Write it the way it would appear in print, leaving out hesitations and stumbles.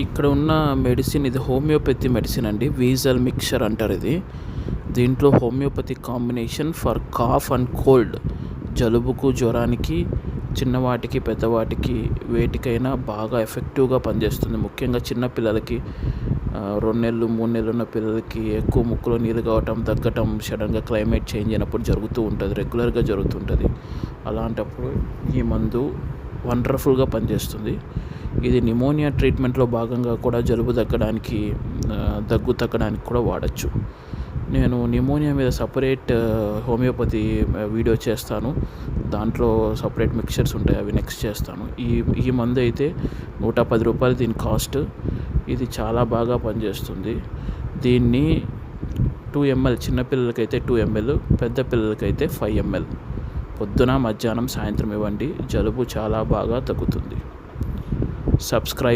ఇక్కడ ఉన్న మెడిసిన్ ఇది హోమియోపతి మెడిసిన్ అండి. వీజల్ మిక్చర్ అంటారు ఇది. దీంట్లో homeopathy combination for cough and cold, జలుబుకు, జ్వరానికి, చిన్నవాటికి, పెద్దవాటికి, వేటికైనా బాగా ఎఫెక్టివ్గా పనిచేస్తుంది. ముఖ్యంగా చిన్నపిల్లలకి, 2 నెలలు 3 నెలలు ఉన్న పిల్లలకి ఎక్కువ ముక్కులో నీళ్ళు కావటం, దగ్గటం సడన్గా క్లైమేట్ చేంజ్ అయినప్పుడు జరుగుతూ ఉంటుంది, రెగ్యులర్గా జరుగుతుంటుంది. అలాంటప్పుడు ఈ మందు వండర్ఫుల్గా పనిచేస్తుంది. ఇది నిమోనియా ట్రీట్మెంట్లో భాగంగా కూడా జలుబు తగ్గడానికి, దగ్గు తగ్గడానికి కూడా వాడచ్చు. నేను నిమోనియా మీద సపరేట్ హోమియోపతి వీడియో చేస్తాను. దాంట్లో సపరేట్ మిక్చర్స్ ఉంటాయి, అవి నెక్స్ట్ చేస్తాను. ఈ మందు అయితే ₹110 దీని కాస్ట్. ఇది చాలా బాగా పనిచేస్తుంది. దీన్ని 2 ml, చిన్నపిల్లలకైతే 2 ml, పెద్ద పిల్లలకైతే 5 ml పొద్దున, మధ్యాహ్నం, సాయంత్రం ఇవ్వండి. జలుబు చాలా బాగా తగ్గుతుంది. సబ్స్క్రైబ్